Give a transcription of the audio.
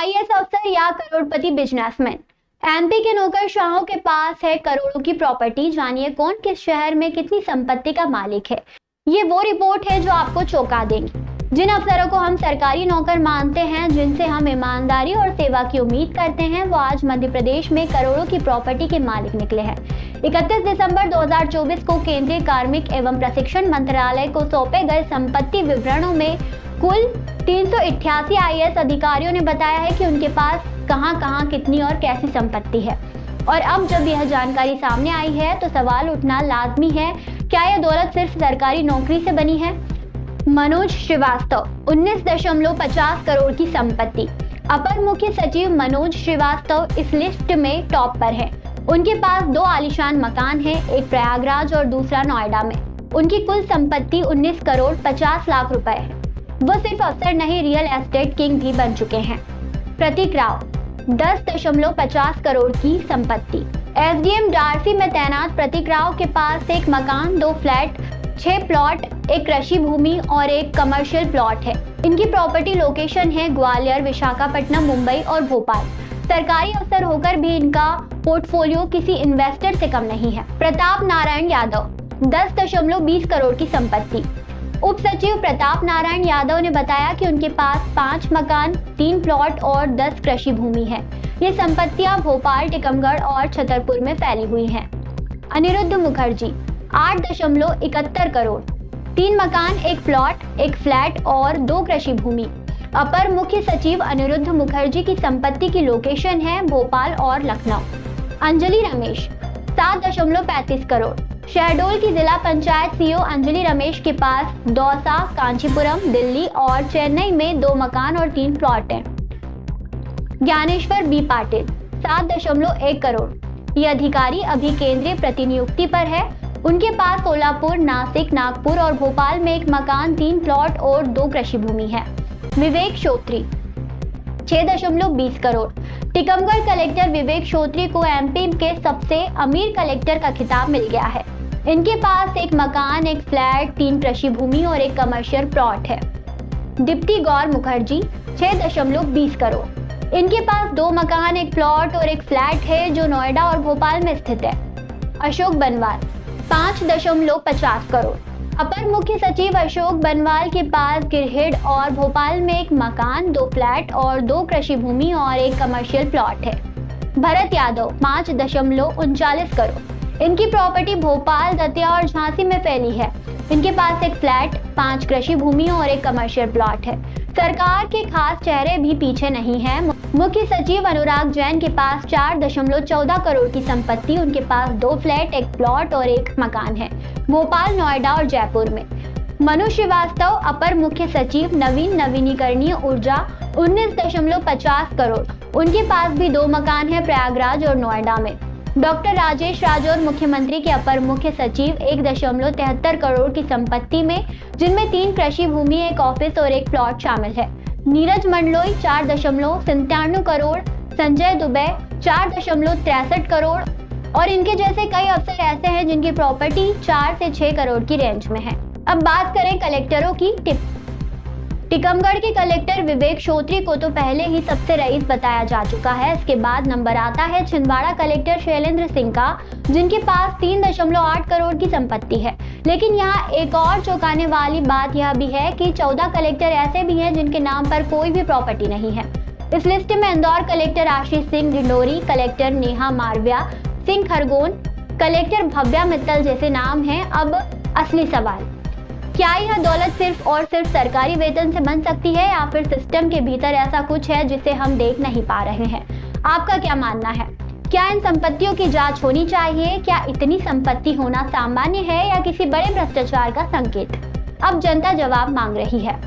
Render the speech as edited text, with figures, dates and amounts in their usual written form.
IAS अफसर या करोड़पति businessman. MP के नौकरशाहों के पास है करोड़ों की प्रॉपर्टी। जानिए कौन किस शहर में कितनी संपत्ति का मालिक है। ये वो रिपोर्ट है जो आपको चौंका देंगी। जिन अफसरों को हम सरकारी नौकर मानते हैं, जिनसे हम ईमानदारी और सेवा की उम्मीद करते हैं, वो आज मध्य प्रदेश में करोड़ों की प्रॉपर्टी के मालिक निकले हैं। 31 दिसंबर 2024 को केंद्रीय कार्मिक एवं प्रशिक्षण मंत्रालय को सौंपे गए संपत्ति विवरणों में कुल 388 आईएएस अधिकारियों ने बताया है कि उनके पास कहां-कहां कितनी और कैसी संपत्ति है। और अब जब यह जानकारी सामने आई है तो सवाल उठना लाजमी है, क्या यह दौलत सिर्फ सरकारी नौकरी से बनी है? मनोज श्रीवास्तव 19.50 करोड़ की संपत्ति। अपर मुख्य सचिव मनोज श्रीवास्तव इस लिस्ट में टॉप पर है। उनके पास 2 आलीशान मकान हैं, एक प्रयागराज और दूसरा नोएडा में। उनकी कुल संपत्ति 19 करोड़ 50 लाख रुपए है। वो सिर्फ अफसर नहीं, रियल एस्टेट किंग भी बन चुके हैं। प्रतीक राव 10.50 करोड़ की संपत्ति। एसडीएम डार्सी में तैनात प्रतीक राव के पास एक मकान, 2 फ्लैट, 6 प्लॉट, एक कृषि भूमि और एक कमर्शियल प्लॉट है। इनकी प्रॉपर्टी लोकेशन है ग्वालियर, विशाखापट्टनम, मुंबई और भोपाल। सरकारी अफसर होकर भी इनका पोर्टफोलियो किसी इन्वेस्टर से कम नहीं है। प्रताप नारायण यादव 10.20 करोड़ की संपत्ति। उप सचिव प्रताप नारायण यादव ने बताया कि उनके पास 5 मकान, 3 प्लॉट और 10 कृषि भूमि है। ये संपत्तियां भोपाल, टीकमगढ़ और छतरपुर में फैली हुई हैं। अनिरुद्ध मुखर्जी 8.71 करोड़, 3 मकान, 1 प्लॉट, 1 फ्लैट और 2 कृषि भूमि। अपर मुख्य सचिव अनिरुद्ध मुखर्जी की संपत्ति की लोकेशन है भोपाल और लखनऊ। अंजलि रमेश 7.35 करोड़। शहडोल की जिला पंचायत सीईओ अंजलि रमेश के पास दौसा, कांचीपुरम, दिल्ली और चेन्नई में 2 मकान और 3 प्लॉट हैं। ज्ञानेश्वर बी पाटिल 7.1 करोड़। ये अधिकारी अभी केंद्रीय प्रतिनियुक्ति पर है। उनके पास सोलापुर, नासिक, नागपुर और भोपाल में 1 मकान, 3 प्लॉट और 2 कृषि भूमि है। विवेक श्रोत्री 6.20 करोड़। टीकमगढ़ कलेक्टर विवेक श्रोत्री को एमपी के सबसे अमीर कलेक्टर का खिताब मिल गया है। इनके पास 1 मकान, 1 फ्लैट, 3 कृषि भूमि और 1 कमर्शियल प्लॉट है। दीप्ति गौर मुखर्जी 6.20 करोड़। इनके पास 2 मकान, 1 प्लॉट और 1 फ्लैट है जो नोएडा और भोपाल में स्थित है। अशोक बनवाल 5.50 करोड़। अपर मुख्य सचिव अशोक बनवाल के पास गिरहिड और भोपाल में 1 मकान, 2 फ्लैट और 2 कृषि भूमि और 1 कमर्शियल प्लॉट है। भरत यादव 5.39 करोड़। इनकी प्रॉपर्टी भोपाल, दतिया और झांसी में फैली है। इनके पास 1 फ्लैट, 5 कृषि भूमि और 1 कमर्शियल प्लॉट है। सरकार के खास चेहरे भी पीछे नहीं है। मुख्य सचिव अनुराग जैन के पास 4.14 करोड़ की संपत्ति। उनके पास 2 फ्लैट, 1 प्लॉट और 1 मकान है भोपाल, नोएडा और जयपुर में। मनु श्रीवास्तव अपर मुख्य सचिव नवीनीकरणीय ऊर्जा 19.50 करोड़। उनके पास भी 2 मकान है प्रयागराज और नोएडा में। डॉक्टर राजेश राजौर मुख्यमंत्री के अपर मुख्य सचिव 1.73 करोड़ की संपत्ति में, जिनमें 3 कृषि भूमि, 1 ऑफिस और 1 प्लॉट शामिल है। नीरज मंडलोई 4.97 करोड़। संजय दुबे 4.63 करोड़ और इनके जैसे कई अफसर ऐसे हैं जिनकी प्रॉपर्टी 4 से 6 करोड़ की रेंज में है। अब बात करें कलेक्टरों की। टीकमगढ़ के कलेक्टर विवेक श्रोत्री को तो पहले ही सबसे रईस बताया जा चुका है। इसके बाद नंबर आता है छिंदवाड़ा कलेक्टर शैलेंद्र सिंह का, जिनके पास 3.8 करोड़ की संपत्ति है। लेकिन यहाँ एक और चौंकाने वाली बात यह भी है कि 14 कलेक्टर ऐसे भी हैं जिनके नाम पर कोई भी प्रॉपर्टी नहीं है। इस लिस्ट में Indore collector Ashish Singh Dindori, collector Neha मारविया Singh Khargone, collector Bhavya Mittal जैसे नाम हैं। अब असली सवाल, क्या यह दौलत सिर्फ और सिर्फ सरकारी वेतन से बन सकती है या फिर सिस्टम के भीतर ऐसा कुछ है जिसे हम देख नहीं पा रहे हैं? आपका क्या मानना है? क्या इन संपत्तियों की जांच होनी चाहिए? क्या इतनी संपत्ति होना सामान्य है या किसी बड़े भ्रष्टाचार का संकेत? अब जनता जवाब मांग रही है।